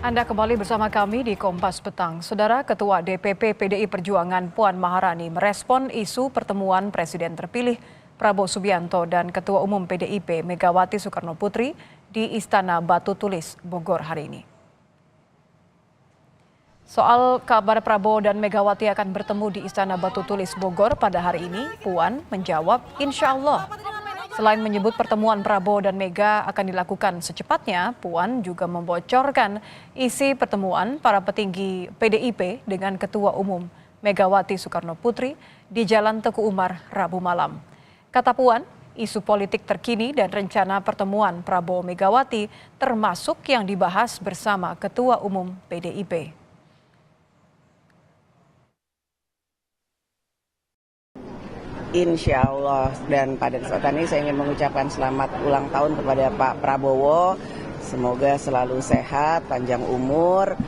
Anda kembali bersama kami di Kompas Petang. Saudara Ketua DPP PDI Perjuangan Puan Maharani merespon isu pertemuan Presiden terpilih Prabowo Subianto dan Ketua Umum PDIP Megawati Soekarnoputri di Istana Batu Tulis, Bogor hari ini. Soal kabar Prabowo dan Megawati akan bertemu di Istana Batu Tulis Bogor pada hari ini, Puan menjawab insya Allah. Selain menyebut pertemuan Prabowo dan Mega akan dilakukan secepatnya, Puan juga membocorkan isi pertemuan para petinggi PDIP dengan Ketua Umum Megawati Soekarnoputri di Jalan Teguh Umar, Rabu malam. Kata Puan, isu politik terkini dan rencana pertemuan Prabowo Megawati termasuk yang dibahas bersama Ketua Umum PDIP. Insya Allah, dan pada kesempatan ini saya ingin mengucapkan selamat ulang tahun kepada Pak Prabowo. Semoga selalu sehat, panjang umur,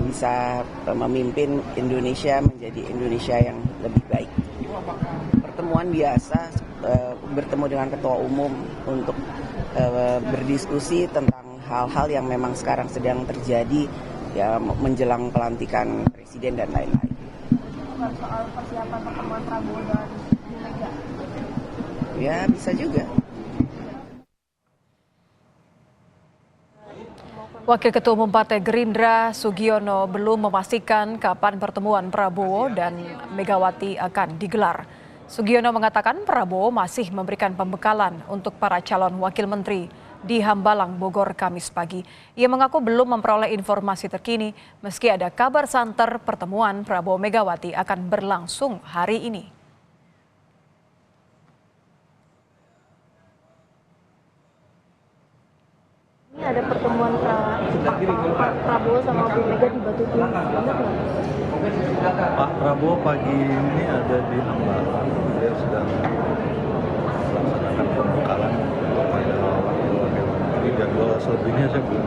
bisa memimpin Indonesia menjadi Indonesia yang lebih baik. Pertemuan biasa, bertemu dengan Ketua Umum untuk berdiskusi tentang hal-hal yang memang sekarang sedang terjadi, ya menjelang pelantikan Presiden dan lain-lain. Soal persiapan pertemuan Prabowo dan Mega? Ya, bisa juga. Wakil Ketua Umum Partai Gerindra, Sugiono, belum memastikan kapan pertemuan Prabowo dan Megawati akan digelar. Sugiono mengatakan Prabowo masih memberikan pembekalan untuk para calon wakil menteri di Hambalang, Bogor, Kamis pagi. Ia mengaku belum memperoleh informasi terkini meski ada kabar santer pertemuan Prabowo Megawati akan berlangsung hari ini. Ini ada pertemuan Prabowo sama Bu Mega di Batu Tulis, benar nggak? Pak Prabowo pagi ini ada di Hambalang. Dia sedang melaksanakan pembekalan kepada wakil-wakil menteri. Jadwal selebihnya saya belum.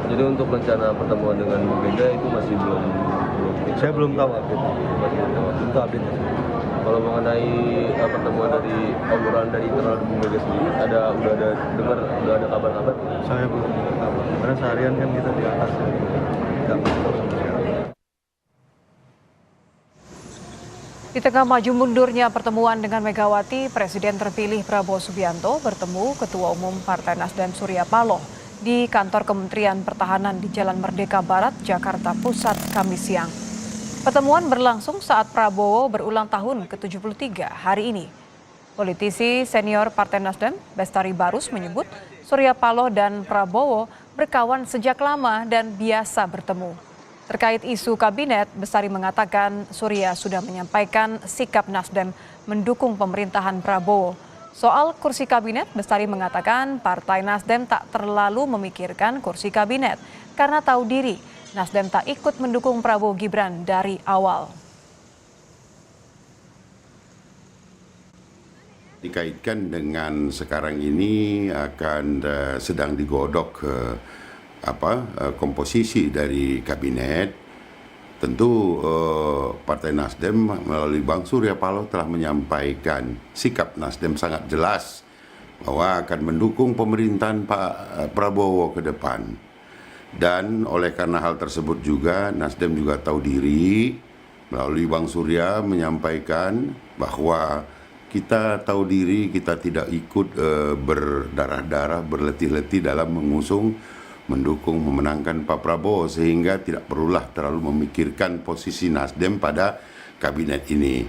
Jadi untuk rencana pertemuan dengan Bu Mega itu masih belum. Saya belum tahu update. Untuk update. Kalau mengenai pertemuan dari obrolan dari internal Bu Mega sendiri, udah ada kabar-kabar? Saya belum tahu. Karena seharian kan kita di atas. Tidak tahu sama sekali. Di tengah maju mundurnya pertemuan dengan Megawati, Presiden terpilih Prabowo Subianto bertemu Ketua Umum Partai Nasdem Surya Paloh di kantor Kementerian Pertahanan di Jalan Merdeka Barat, Jakarta Pusat, Kamis siang. Pertemuan berlangsung saat Prabowo berulang tahun ke-73 hari ini. Politisi senior Partai Nasdem, Bestari Barus menyebut Surya Paloh dan Prabowo berkawan sejak lama dan biasa bertemu. Terkait isu kabinet, Bestari mengatakan Surya sudah menyampaikan sikap Nasdem mendukung pemerintahan Prabowo. Soal kursi kabinet, Bestari mengatakan Partai Nasdem tak terlalu memikirkan kursi kabinet karena tahu diri Nasdem tak ikut mendukung Prabowo Gibran dari awal. Dikaitkan dengan sekarang ini akan sedang digodok komposisi dari kabinet, tentu Partai Nasdem melalui Bang Surya Paloh telah menyampaikan sikap Nasdem sangat jelas bahwa akan mendukung pemerintahan Pak Prabowo ke depan. Dan oleh karena hal tersebut juga Nasdem juga tahu diri melalui Bang Surya menyampaikan bahwa kita tahu diri, kita tidak ikut berdarah-darah, berletih-letih dalam mendukung, memenangkan Pak Prabowo, sehingga tidak perlulah terlalu memikirkan posisi Nasdem pada kabinet ini.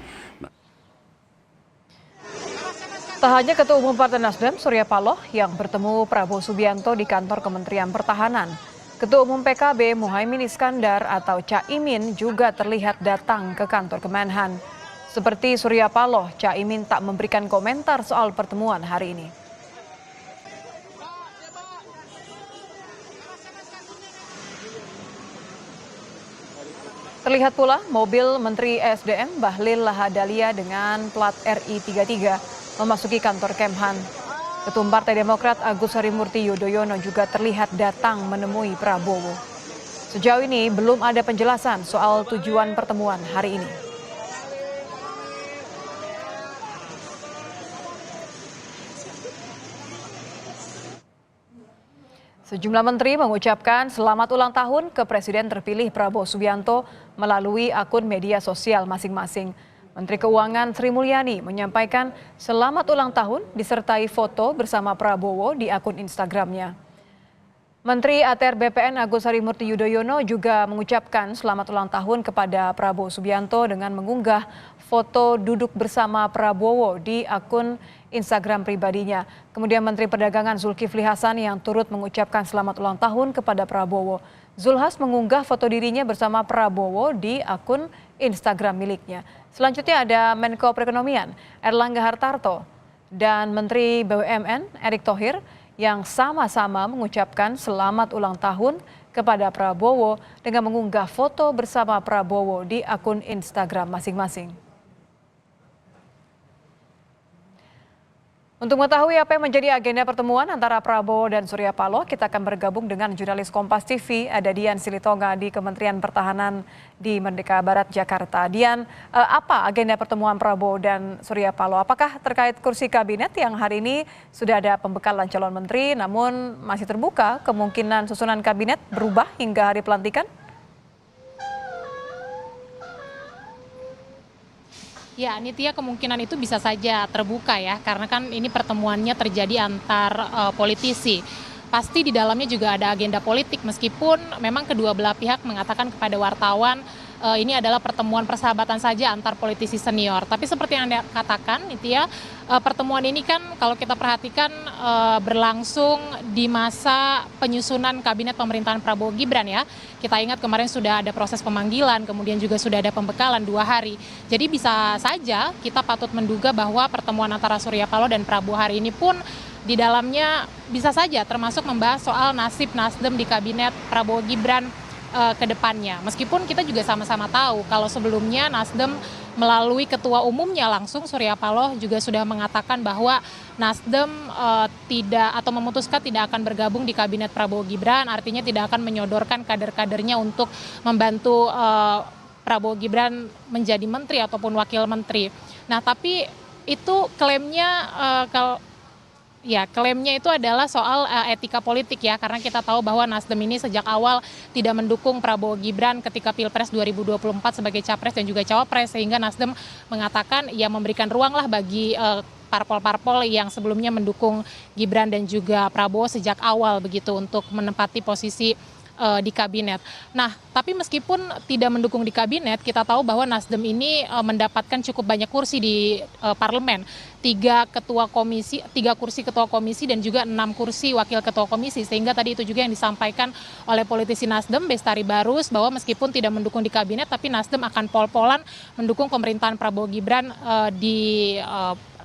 Tak hanya Ketua Umum Partai Nasdem Surya Paloh yang bertemu Prabowo Subianto di kantor Kementerian Pertahanan. Ketua Umum PKB Muhaimin Iskandar atau Caimin juga terlihat datang ke kantor Kemenhan. Seperti Surya Paloh, Caimin tak memberikan komentar soal pertemuan hari ini. Terlihat pula mobil Menteri SDM Bahlil Lahadalia dengan plat RI 33 memasuki kantor Kemhan. Ketum Partai Demokrat Agus Harimurti Yudhoyono juga terlihat datang menemui Prabowo. Sejauh ini belum ada penjelasan soal tujuan pertemuan hari ini. Sejumlah menteri mengucapkan selamat ulang tahun ke Presiden terpilih Prabowo Subianto melalui akun media sosial masing-masing. Menteri Keuangan Sri Mulyani menyampaikan selamat ulang tahun disertai foto bersama Prabowo di akun Instagramnya. Menteri ATR BPN Agus Harimurti Yudhoyono juga mengucapkan selamat ulang tahun kepada Prabowo Subianto dengan mengunggah foto duduk bersama Prabowo di akun Instagram pribadinya. Kemudian Menteri Perdagangan Zulkifli Hasan yang turut mengucapkan selamat ulang tahun kepada Prabowo. Zulhas mengunggah foto dirinya bersama Prabowo di akun Instagram miliknya. Selanjutnya ada Menko Perekonomian Erlangga Hartarto dan Menteri BUMN Erick Thohir yang sama-sama mengucapkan selamat ulang tahun kepada Prabowo dengan mengunggah foto bersama Prabowo di akun Instagram masing-masing. Untuk mengetahui apa yang menjadi agenda pertemuan antara Prabowo dan Surya Paloh, kita akan bergabung dengan jurnalis Kompas TV, ada Dian Silitonga di Kementerian Pertahanan di Merdeka Barat, Jakarta. Dian, apa agenda pertemuan Prabowo dan Surya Paloh? Apakah terkait kursi kabinet yang hari ini sudah ada pembekalan calon menteri, namun masih terbuka kemungkinan susunan kabinet berubah hingga hari pelantikan? Ya, Nitya, kemungkinan itu bisa saja terbuka ya, karena kan ini pertemuannya terjadi antar politisi. Pasti di dalamnya juga ada agenda politik, meskipun memang kedua belah pihak mengatakan kepada wartawan ini adalah pertemuan persahabatan saja antar politisi senior. Tapi seperti yang Anda katakan, Nitya, pertemuan ini kan kalau kita perhatikan berlangsung di masa penyusunan kabinet pemerintahan Prabowo Gibran ya. Kita ingat kemarin sudah ada proses pemanggilan, kemudian juga sudah ada pembekalan 2 hari. Jadi bisa saja kita patut menduga bahwa pertemuan antara Surya Paloh dan Prabowo hari ini pun di dalamnya bisa saja termasuk membahas soal nasib Nasdem di kabinet Prabowo Gibran ke depannya. Meskipun kita juga sama-sama tahu kalau sebelumnya Nasdem melalui ketua umumnya langsung Surya Paloh juga sudah mengatakan bahwa Nasdem tidak atau memutuskan tidak akan bergabung di kabinet Prabowo Gibran, artinya tidak akan menyodorkan kader-kadernya untuk membantu Prabowo Gibran menjadi menteri ataupun wakil menteri. Nah, tapi itu klaimnya klaimnya itu adalah soal etika politik ya, karena kita tahu bahwa Nasdem ini sejak awal tidak mendukung Prabowo Gibran ketika Pilpres 2024 sebagai capres dan juga cawapres, sehingga Nasdem mengatakan ya memberikan ruang lah bagi parpol-parpol yang sebelumnya mendukung Gibran dan juga Prabowo sejak awal begitu untuk menempati posisi di kabinet. Nah, tapi meskipun tidak mendukung di kabinet, kita tahu bahwa Nasdem ini mendapatkan cukup banyak kursi di parlemen. 3 kursi ketua komisi dan juga 6 kursi wakil ketua komisi, sehingga tadi itu juga yang disampaikan oleh politisi Nasdem Bestari Barus bahwa meskipun tidak mendukung di kabinet, tapi Nasdem akan pol-polan mendukung pemerintahan Prabowo Gibran di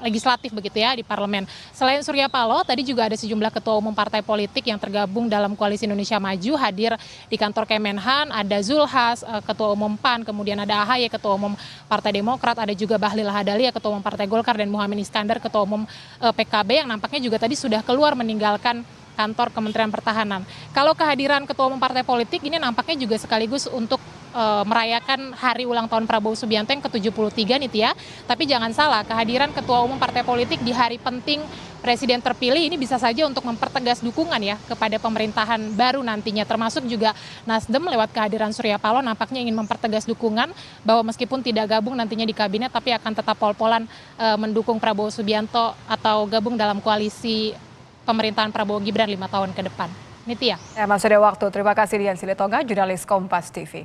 legislatif begitu ya, di parlemen. Selain Surya Paloh, tadi juga ada sejumlah ketua umum partai politik yang tergabung dalam Koalisi Indonesia Maju hadir di kantor Kemenhan. Ada Zulhas, ketua umum PAN, kemudian ada AHY, ketua umum Partai Demokrat, ada juga Bahlil Lahadalia, ketua umum Partai Golkar, dan Muhammad Iskandar, ketua umum PKB yang nampaknya juga tadi sudah keluar meninggalkan kantor Kementerian Pertahanan. Kalau kehadiran ketua umum partai politik ini nampaknya juga sekaligus untuk merayakan hari ulang tahun Prabowo Subianto yang ke-73 nih ya. Tapi jangan salah, kehadiran ketua umum partai politik di hari penting Presiden terpilih ini bisa saja untuk mempertegas dukungan ya kepada pemerintahan baru nantinya, termasuk juga Nasdem lewat kehadiran Surya Paloh nampaknya ingin mempertegas dukungan bahwa meskipun tidak gabung nantinya di kabinet tapi akan tetap pol-polan mendukung Prabowo Subianto atau gabung dalam koalisi pemerintahan Prabowo Gibran 5 tahun ke depan. Nitya. Ya, masih ada waktu. Terima kasih Dian Silitonga, jurnalis Kompas TV.